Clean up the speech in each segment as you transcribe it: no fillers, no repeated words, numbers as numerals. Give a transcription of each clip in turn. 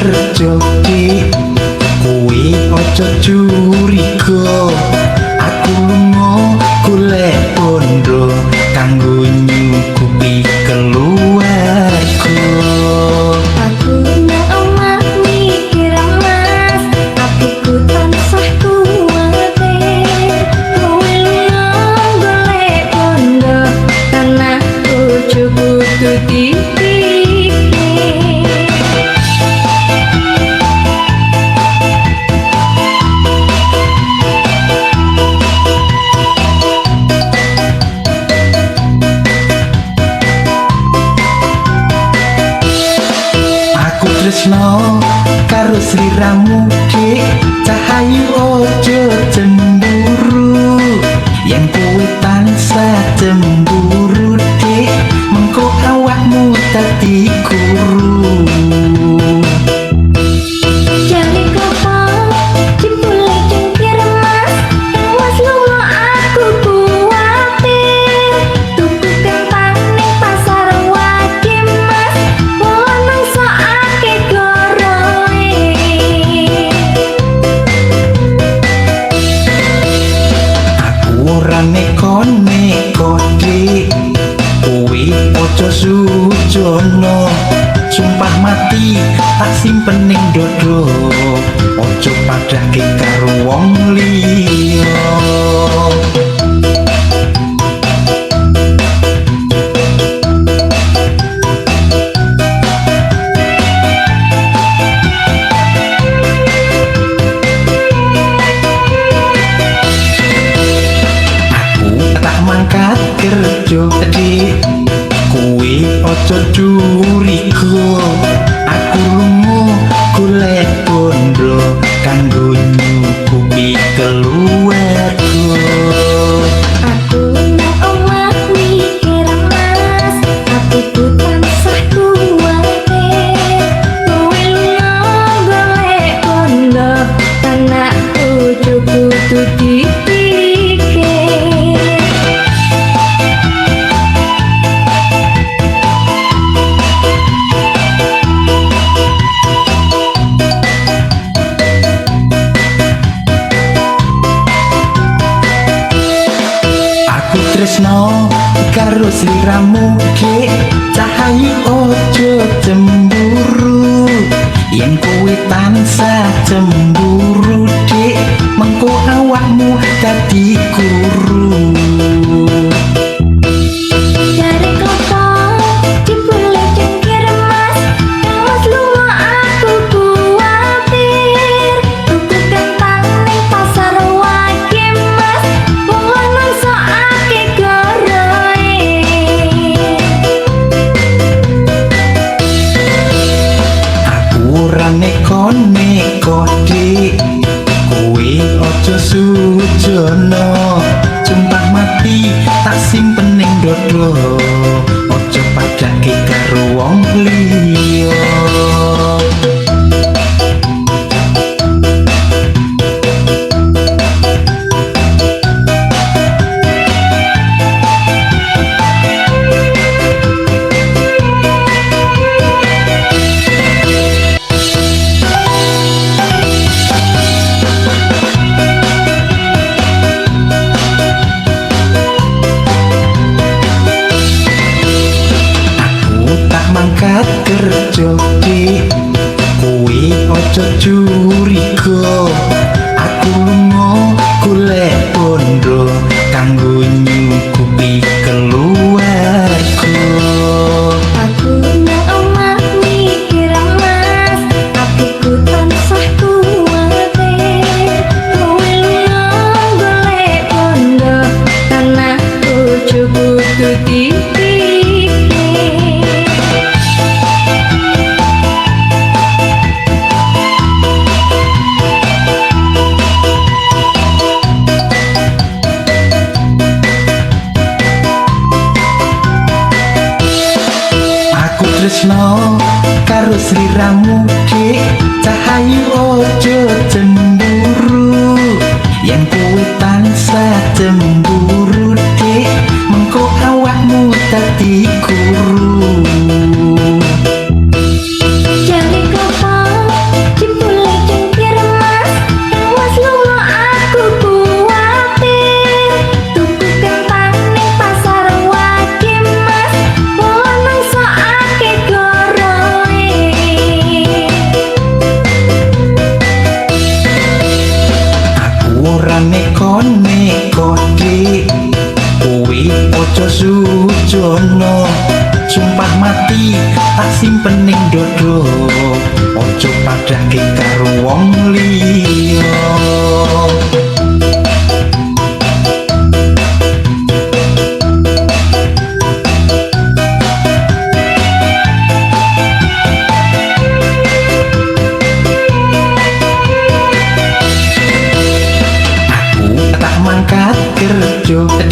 kerja dik kuwi aja curiga aku lunga golek bondo kanggo nyukupi keluarga aku nang omah mikir mas atiku tansah kuwatir kowe lunga golek bondo tanah bojo kudu dipikir. tresno karo sliramu dik cahayu ojo cemburu yen kowe tansah cemburu dik mengko awakmu dadi guru Jare kopo jebule cengkir mas mas lunga aku kuwatir tuku kentang ning pasar wage mas wong sok akeh goroe aku ora neko-neko dik kowe ojo sujono sumpah mati tak simpen ning dodo ojo padake karo wong liya aku tak mangkat kerja dik kuwi ojo curiga aku lunga golek bondo kanggo nyukupi keluarga aku nang omah mikir mas atiku tansah kuwatir kowe lunga golek bondo tanah bojo kudu dipikir. aku tresno karo sliramu dik cahayu ojo cemburu yen kowe tansah cemburu dik mengko awakmu dadi guru Jare kopo jebule cengkir mas mas lunga aku kuwatir tuku kentang ning pasar wage mas wong sok akeh goroe aku ora neko-neko dik kowe ojo sujono sumpah mati tak simpen ning dodo ojo padake karo wong liya aku tak mangkat kerja dik kuwi ojo curiga aku lunga golek bondo kanggo nyukupi keluarga aku nang omah mikir mas atiku tansah kuwatir kowe lunga golek bondo tanah bojo kudu dipikir. aku tresno karo sliramu dik cahayu ojo cemburu yen kowe tansah cemburu dik mengko awakmu dadi guru Jare kopo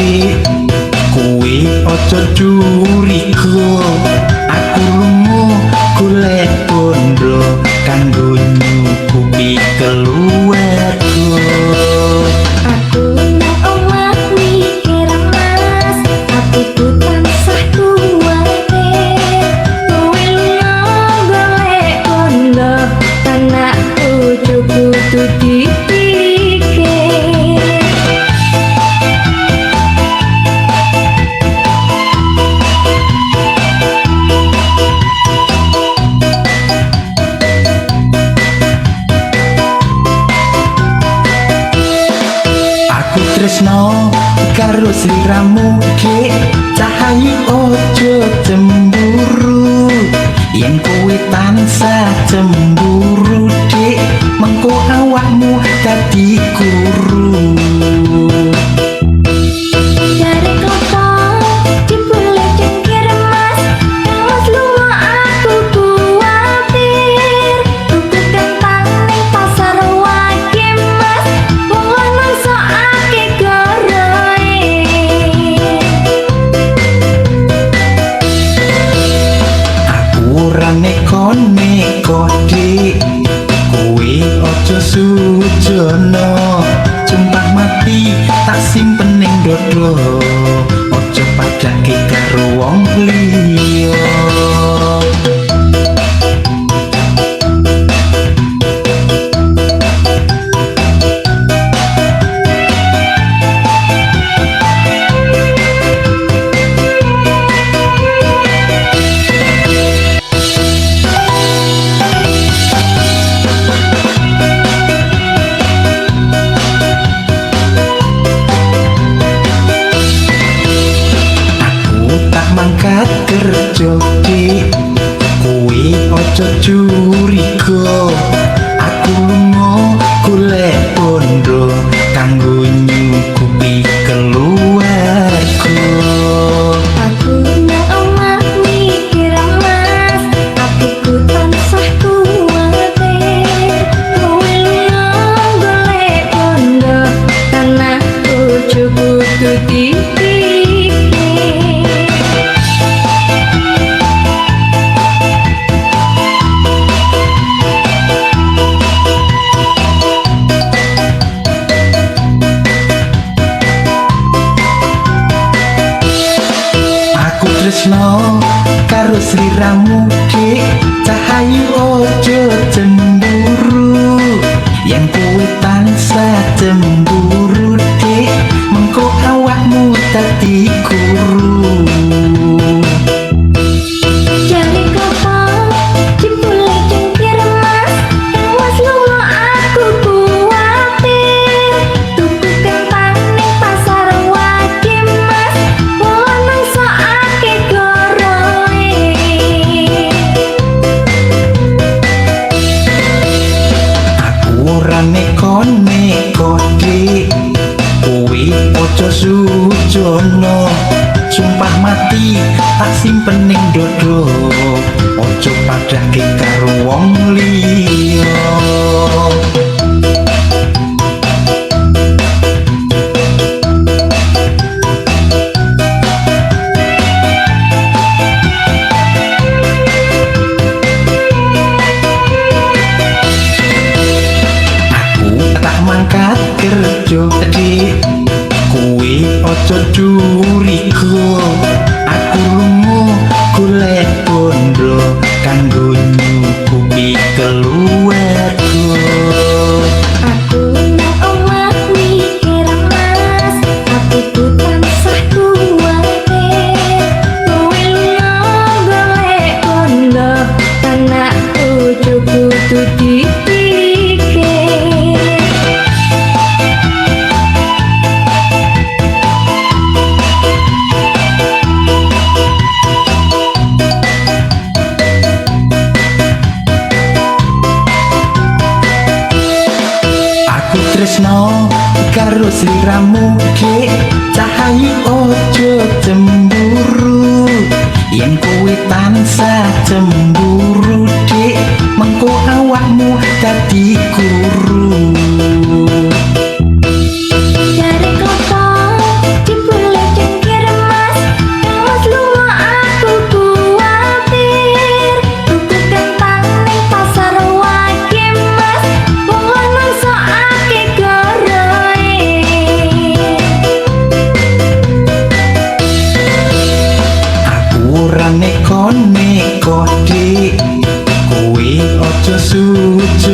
Dik, kowe ojo curiga. Aku lunga golek bondo kanggo nyukupi keluarga. Aku nang omah mikir mas, hatiku tansah kuwatir. Kowe lunga golek bondo, anak bojo kudu dipikir. Aku tresno karo sliramu Dik, cahayu ojo cemburu. Yen kowe tansah cemburu Dik, mengko awakmu dadi guru. Dari klopo dibule cengkir mas, mas lunga aku kuwatir. Tuku kentang ning pasar wage mas, wong lanang sok akeh goroe. Aku ora neko-neko Dik, kowe ojo sujono. Sumpah mati tak simpen ning dodo, ojo padake karo wong liya. Mangkat kerja Dik, kowe ojo curiga. Aku lunga golek bondo kanggo nyukupi keluarga. Aku nang omah mikir mas, hatiku tansah kuwatir. Kowe lunga golek bondo, anak bojo kudu dipikir. Aku tresno karo sliramu Dik, cahayu ojo cemburu. Yen kowe tansah cemburu Dik, mengko awakmu dadi guru. Jari klopo dibule cengkir mas, mas lunga aku kuwatir. Tuku kentang ning pasar wage mas, wong lanang sok akeh goroe. Aku ora neko-neko Dik, kowe ojo sujono. Sumpah mati tak simpen ning dodo, ojo padake karo wong liya. Aku tak mangkat kerja Dik, kowe ojo curiga. Aku lunga golek bondo kanggo nyukupi keluarga. Aku nang omah mikir mas, hatiku tansah kuwatir. Kowe lunga golek bondo, anak bojo kudu dipikir. Aku tresno karo sliramu Dik, cahayu ojo cemburu. Yen kowe tansah cemburu Dik, mengko awakmu dadi guru. Dari klopo dibule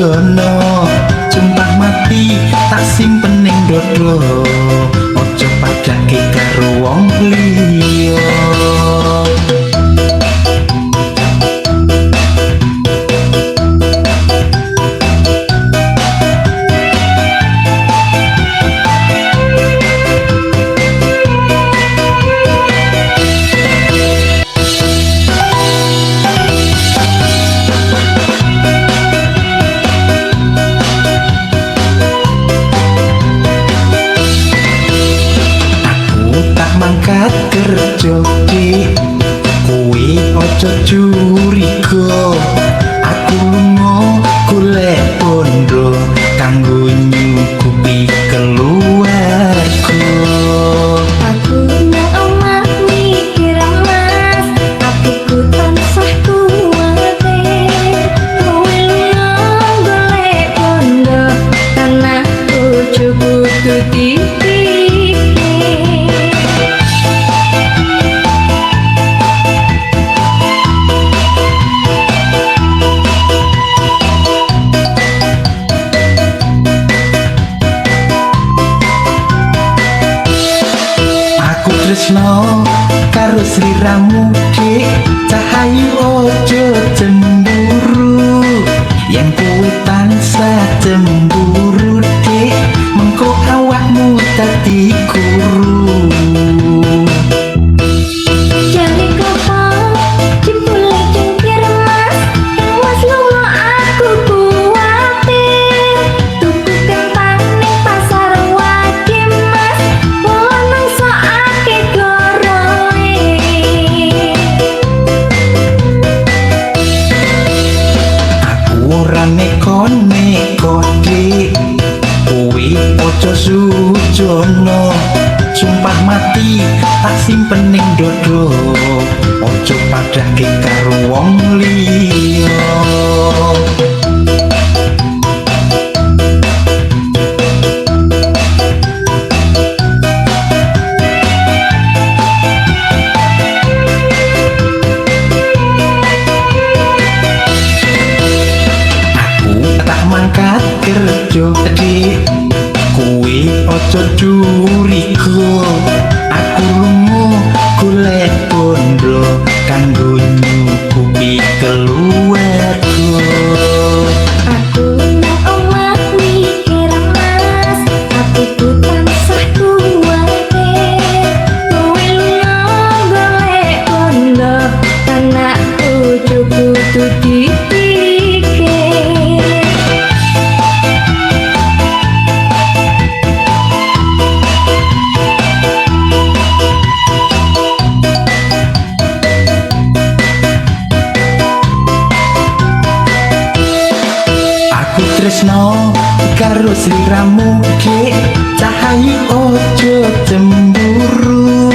sujono sumpah mati tak simpen ning dodo ojo padake karo wong liya. Mangkat kerja ki kuwi ojo curiga aku lunga golek bondo kanggo nyukupi keluarga. Aku nang omah mikir mas, atiku tansah kuwatir. Kowe lunga golek bondo, tanah bojo kudu dipikir. Tresno karo sliramu dik cahayu ojo cemburu yen kowe tansah cemburu dik mengko awakmu dadi guru. Jane klopo jebule cengkir mas, mas lunga aku kuwatir. Tuku kentang ning pasar wage mas, wong sok akeh goroe. Aku ora neko-neko dik kuwi ojo sujono sumpah mati tak simpen ning dodo ojo padake karo wong liya. Mangkat kerja dik kuwi ojo curiga aku lunga golek bondo kanggo nyukupi keluarga. Aku nang omah mikir mas, atiku tansah kuwatir. Kowe lunga golek bondo, tanah bojo kudu dipikir. Tresno karo sliramu dik cahayu ojo cemburu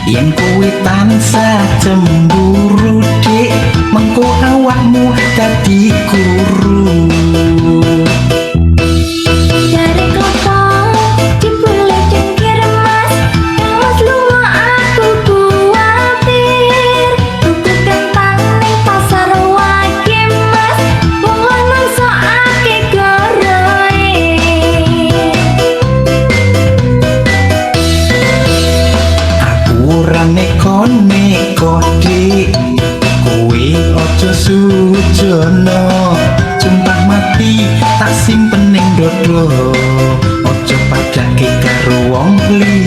yen kowe tansah cemburu dik mengko awakmu dadi guru. Jare klopo jebule cengkir mas, mas lunga aku kuwatir. Tuku kentang ning pasar wage mas, wong sok akeh goroe. Aku ora neko-neko dik kuwi ojo sujono sumpah mati tak simpen ning dodo ojo padake karo wong liya.